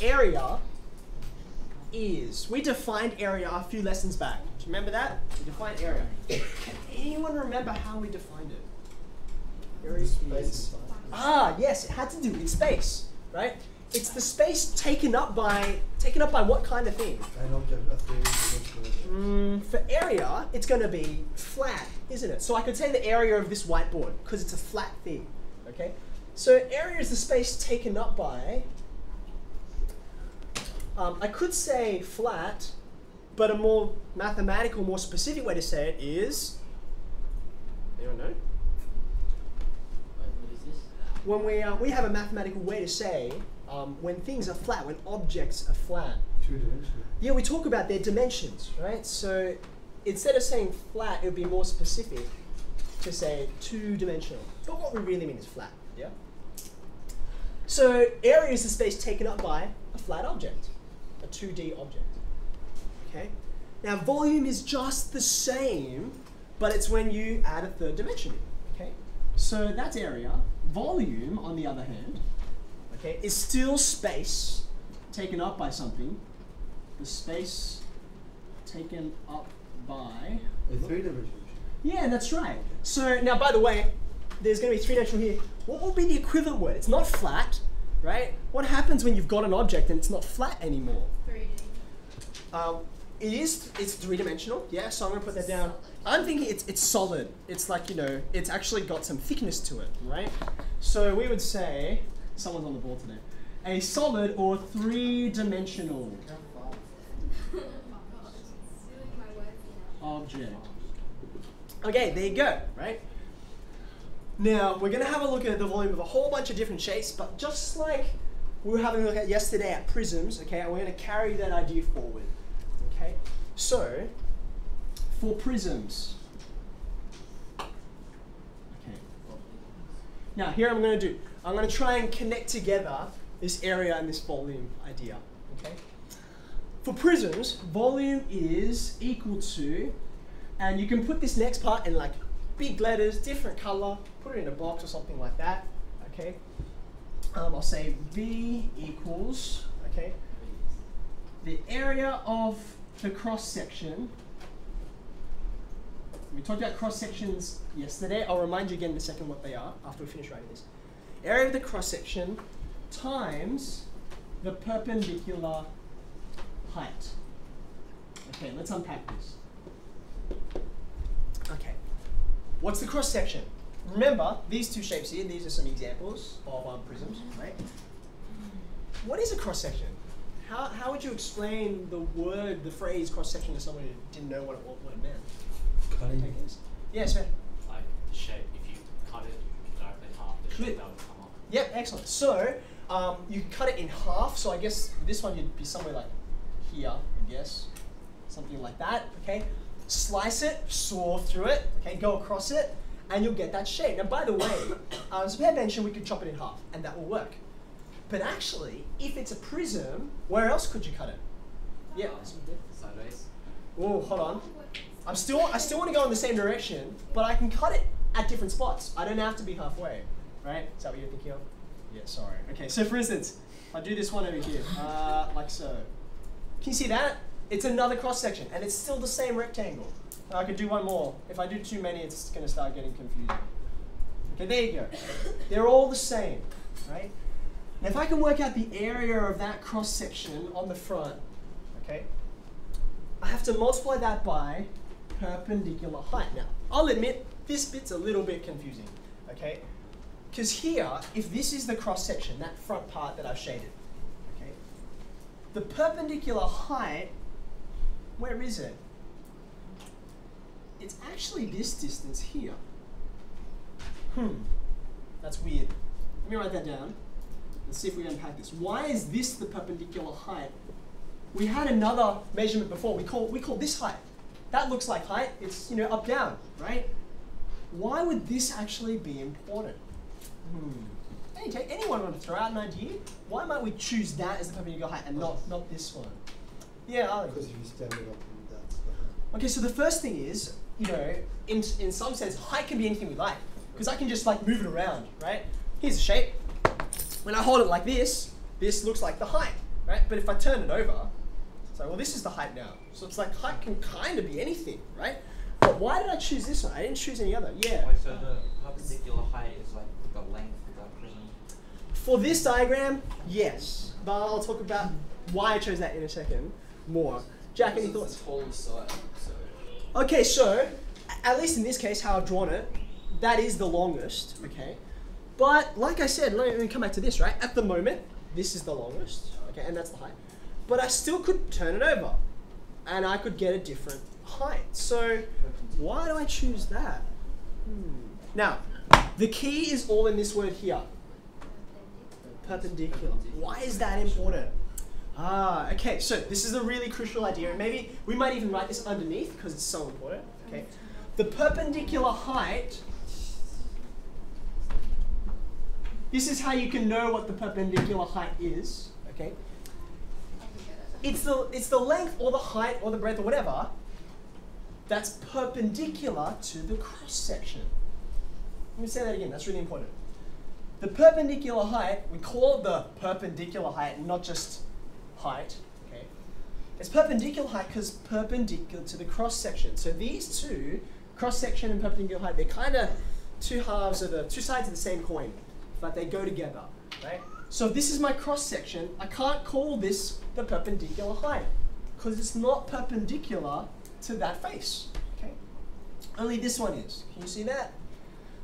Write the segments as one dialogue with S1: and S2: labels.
S1: area is, we defined area a few lessons back. Do you remember that? We defined area. Can anyone remember how we defined it? Area is, yes, it had to do with space, right? It's the space taken up by what kind of thing?
S2: An object, a three-dimensional object.
S1: For area, it's going to be flat, isn't it? So I could say the area of this whiteboard because it's a flat thing. Okay. So area is the space taken up by. I could say flat, but a more mathematical, more specific way to say it is. Anyone know?
S3: What is this?
S1: When we have a mathematical way to say when things are flat, when objects are flat.
S2: Two-dimensional.
S1: Yeah, we talk about their dimensions, right? So instead of saying flat, it would be more specific to say two-dimensional. But what we really mean is flat, yeah? So area is the space taken up by a flat object, a 2D object, okay? Now volume is just the same, but it's when you add a third dimension in, okay? So that's area. Volume, on the other hand, okay, is still space taken up by something. The space taken up by
S2: A three-dimensional.
S1: yeah, that's right. So now, by the way, there's going to be three-dimensional here. What would be the equivalent word? It's not flat, right? What happens when you've got an object and it's not flat anymore?
S4: 3D.
S1: It's three-dimensional, yeah, so I'm going to put that down. I'm thinking it's solid. It's like, you know, it's actually got some thickness to it, right? So we would say, someone's on the ball today, a solid or three-dimensional object. Okay, there you go, right? Now, we're going to have a look at the volume of a whole bunch of different shapes, but just like we were having a look at yesterday at prisms, okay, and we're going to carry that idea forward, okay? So, for prisms, okay. Now, here I'm going to try and connect together this area and this volume idea, okay? For prisms, volume is equal to, and you can put this next part in like big letters, different color, put it in a box or something like that, okay? I'll say V equals, okay, the area of the cross section. We talked about cross sections yesterday. I'll remind you again in a second what they are after we finish writing this. Area of the cross section times the perpendicular height. Okay, let's unpack this. Okay, what's the cross section? Remember, these two shapes here, these are some examples of prisms, right? What is a cross section? How would you explain the phrase cross section to someone who didn't know what it meant?
S2: Cutting.
S1: Yes, sir.
S3: Like the shape, if you cut it directly in half, the shape that would come up.
S1: Yep, excellent. So, you cut it in half, so I guess this one you'd be somewhere like here, I guess. Something like that, okay? Slice it, saw through it, okay, go across it, and you'll get that shape. Now, by the way, as Per mentioned, we could chop it in half, and that will work. But actually, if it's a prism, where else could you cut it? Yeah.
S3: Sideways.
S1: Oh, hold on. I still want to go in the same direction, but I can cut it at different spots. I don't have to be halfway, right? Is that what you're thinking of? Yeah, sorry. Okay, so for instance, I do this one over here, like so. Can you see that? It's another cross section, and it's still the same rectangle. Now I could do one more. If I do too many, it's going to start getting confusing. Okay, there you go. They're all the same, right? Now if I can work out the area of that cross section on the front, okay, I have to multiply that by perpendicular height. Now, I'll admit, this bit's a little bit confusing, okay? Because here, if this is the cross section, that front part that I've shaded, okay, the perpendicular height, where is it? It's actually this distance here. That's weird. Let me write that down. Let's see if we unpack this. Why is this the perpendicular height? We had another measurement before. We call this height. That looks like height. It's, you know, up down, right? Why would this actually be important? Okay, anyone want to throw out an idea? Why might we choose that as the perpendicular height and not this one? Yeah, Ali.
S2: Because if you stand it up, that's the height.
S1: Okay, so the first thing is, you know, in some sense, height can be anything we like. Because I can just like move it around, right? Here's a shape. When I hold it like this looks like the height. right? But if I turn it over, so well, this is the height now. So it's like height can kind of be anything, right? But why did I choose this one? I didn't choose any other. Yeah.
S3: Wait, so the perpendicular height is like the length of that prism?
S1: For this diagram, yes. But I'll talk about why I chose that in a second more. Jack, any thoughts?
S5: The tallest side, so.
S1: Okay, so at least in this case, how I've drawn it, that is the longest, okay? But like I said, let me come back to this, right? At the moment, this is the longest, okay, and that's the height. But I still could turn it over, and I could get a different height. So why do I choose that? Now, the key is all in this word here. Perpendicular. Why is that important? Okay, so this is a really crucial idea, and maybe we might even write this underneath because it's so important, okay? The perpendicular height, this is how you can know what the perpendicular height is, okay? It's the length or the height or the breadth or whatever that's perpendicular to the cross section. Let me say that again, that's really important. The perpendicular height, we call it the perpendicular height, not just height, okay? It's perpendicular height because perpendicular to the cross section. So these two, cross section and perpendicular height, they're kind of two sides of the same coin, but they go together, right? So if this is my cross section, I can't call this the perpendicular height because it's not perpendicular to that face, okay? Only this one is. Can you see that?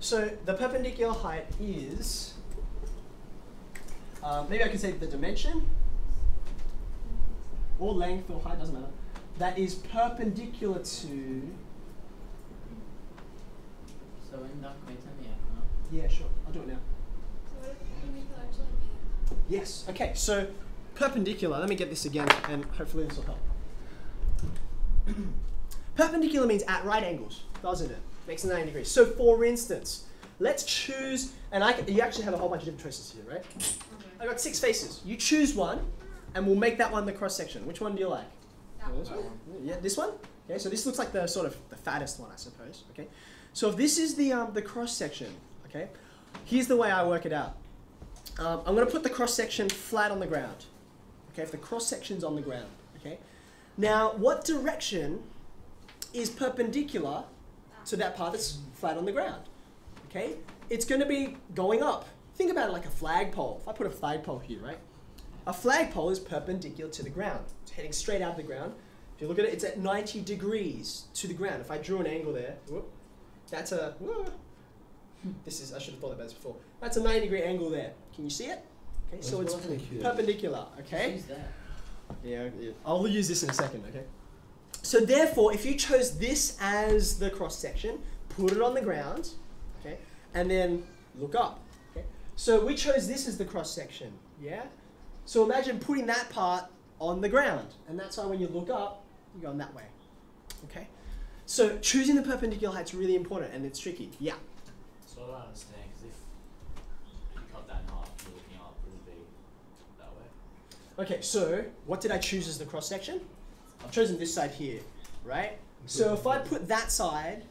S1: So the perpendicular height is, maybe I can say the dimension, or length or height, doesn't matter, that is perpendicular to.
S4: So in that way, tell me,
S1: Yeah, sure, I'll do it now.
S6: So what does perpendicular actually mean?
S1: Yes, okay, so perpendicular, let me get this again and hopefully this will help. Perpendicular means at right angles, doesn't it? Makes 90 degrees. So for instance, let's choose, and you actually have a whole bunch of different choices here, right?
S6: Okay.
S1: I've got 6 faces. You choose one, and we'll make that one the cross section. Which one do you like?
S6: That
S1: This
S6: one.
S1: one? Yeah, this one? Okay, so this looks like the sort of the fattest one, I suppose. Okay, so if this is the cross section, okay, here's the way I work it out. I'm going to put the cross section flat on the ground. Okay, if the cross section's on the ground. Okay, now what direction is perpendicular to that part that's flat on the ground? Okay, it's going to be going up. Think about it like a flagpole. If I put a flagpole here, right? A flagpole is perpendicular to the ground. It's heading straight out of the ground. If you look at it, it's at 90 degrees to the ground. If I drew an angle there, whoop, that's a, I should have thought about this before. That's a 90-degree angle there. Can you see it? Okay, so it's perpendicular, okay?
S4: Who's that?
S1: Yeah, I'll use this in a second, okay? So therefore, if you chose this as the cross section, put it on the ground, okay, and then look up, okay? So we chose this as the cross section, yeah? So imagine putting that part on the ground, and that's why when you look up, you're going that way, okay? So choosing the perpendicular height is really important, and it's tricky, yeah?
S3: So I don't understand, because if you cut that in half, you're looking up, it would be that way.
S1: Okay, so what did I choose as the cross section? I've chosen this side here, right? So if I put that side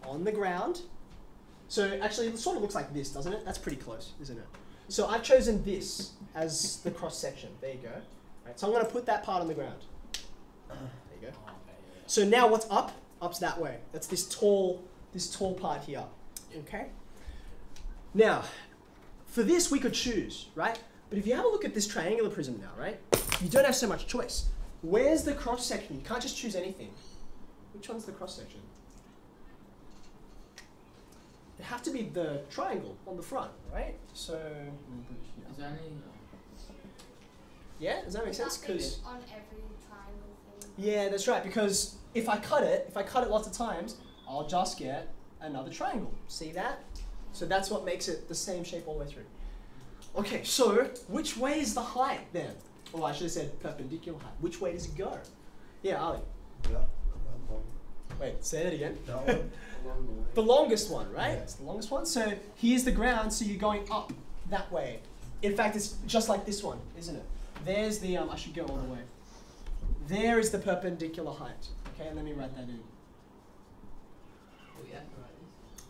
S1: on the ground, so actually it sort of looks like this, doesn't it? That's pretty close, isn't it? So I've chosen this as the cross section. There you go. Right, so I'm going to put that part on the ground. There you go.
S3: Oh, okay, yeah.
S1: So now what's up? Up's that way. That's this tall part here. Okay? Now, for this we could choose, right? But if you have a look at this triangular prism now, right? You don't have so much choice. Where's the cross section? You can't just choose anything. Which one's the cross section? It have to be the triangle on the front, right? So,
S4: Is there any?
S1: yeah, does that make sense?
S6: That thing
S1: Because
S6: on every triangle thing.
S1: yeah, that's right. Because if I cut it lots of times, I'll just get another triangle. See that? So that's what makes it the same shape all the way through. Okay, so which way is the height then? Or I should have said perpendicular height. Which way does it go? Yeah, Ali.
S2: Yeah, that one.
S1: Wait, say that again.
S2: That one. Along the way.
S1: The longest one, right?
S2: Yeah.
S1: It's the longest one. So here's the ground, so you're going up that way. In fact, it's just like this one, isn't it? There's the, I should go all the way. There is the perpendicular height. Okay, let me write that in.
S4: Oh yeah,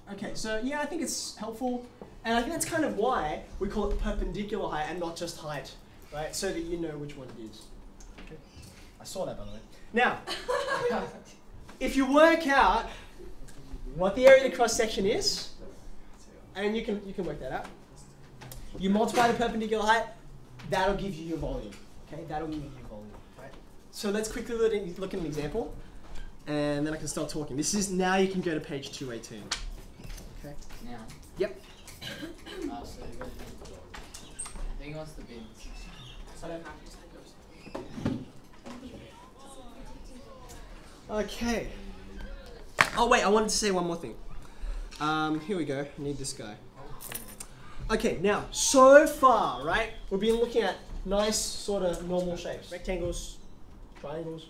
S4: right.
S1: Okay, so yeah, I think it's helpful. And I think that's kind of why we call it perpendicular height and not just height, right? So that you know which one it is. Okay. I saw that, by the way. Now, if you work out what the area of the cross section is, and you can work that out. You multiply the perpendicular height, that'll give you your volume. Okay, that'll give you your volume. Right. So let's quickly look at an example, and then I can start talking. This is now you can go to page 218. Okay.
S4: Now.
S1: Yep.
S4: So you got to I think it wants the bins. So I don't have to take those.
S1: Okay. Oh wait, I wanted to say one more thing. Here we go. I need this guy. Okay, now so far, right? We've been looking at nice sort of normal shapes, rectangles, triangles,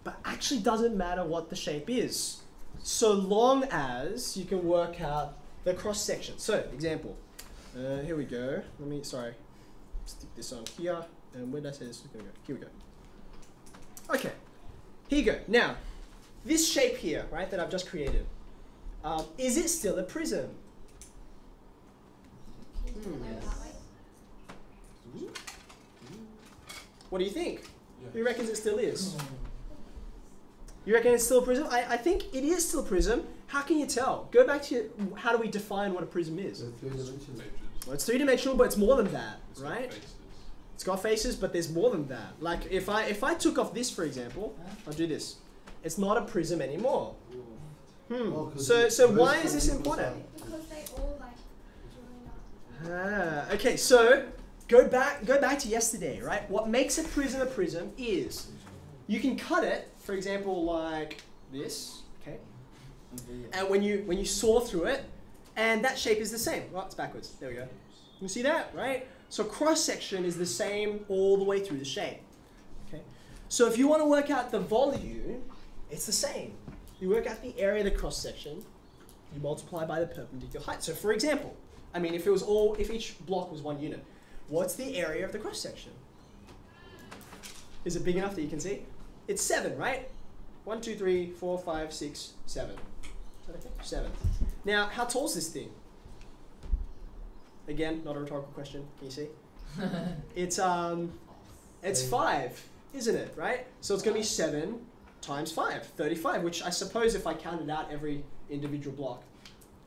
S1: but actually doesn't matter what the shape is, so long as you can work out the cross section. So, example. Here we go. Sorry, stick this on here. And where did I say this was going to go? Here we go. Okay, here you go. Now, this shape here, right, that I've just created, is it still a prism? What do you think? Who reckons it still is? You reckon it's still a prism? I think it is still a prism. How can you tell? Go back to how do we define what a prism is? Well, it's three-dimensional, but it's more than that, right? It's got faces, but there's more than that. Like if I took off this, for example, I'll do this. It's not a prism anymore. So why is this important?
S6: Because they all like join up.
S1: Okay, so go back to yesterday, right? What makes a prism is you can cut it, for example, like this, okay? And when you saw through it, and that shape is the same. Well, it's backwards. There we go. You see that, right? So cross section is the same all the way through the shape. Okay. So if you want to work out the volume, it's the same. You work out the area of the cross section. You multiply by the perpendicular height. So for example, I mean, if each block was 1 unit, what's the area of the cross section? Is it big enough that you can see? It's 7, right? 1, 2, 3, 4, 5, 6, 7. Is that okay? 7. Now, how tall is this thing? Again, not a rhetorical question. Can you see? It's 5, isn't it? Right? So it's going to be 7 times 5, 35. Which I suppose if I counted out every individual block,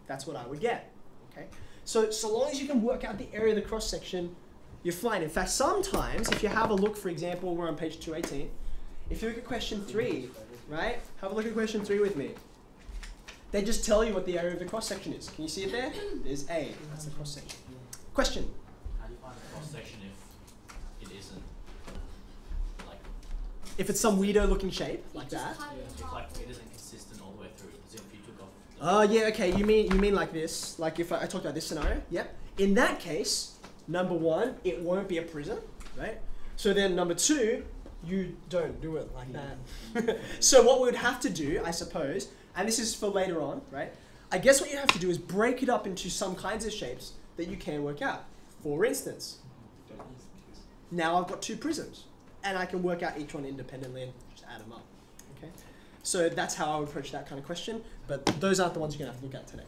S1: that's what I would get. Okay. So long as you can work out the area of the cross section, you're fine. In fact, sometimes if you have a look, for example, we're on page 218. If you look at question 3, right? Have a look at question 3 with me. They just tell you what the area of the cross section is. Can you see it there? There's A. That's the cross section. Question.
S3: How do you find the cross section if it isn't like?
S1: If it's some weirdo looking shape like that.
S3: If like it isn't consistent all the way through, as if you took off.
S1: Oh yeah, okay. You mean like this? Like if I talked about this scenario? Yep. In that case, number 1, it won't be a prism, right? So then number 2, you don't do it like that. So what we would have to do, I suppose, and this is for later on, right? I guess what you have to do is break it up into some kinds of shapes that you can work out. For instance, now I've got 2 prisms, and I can work out each one independently and just add them up. Okay, so that's how I would approach that kind of question. But those aren't the ones you're gonna have to look at today.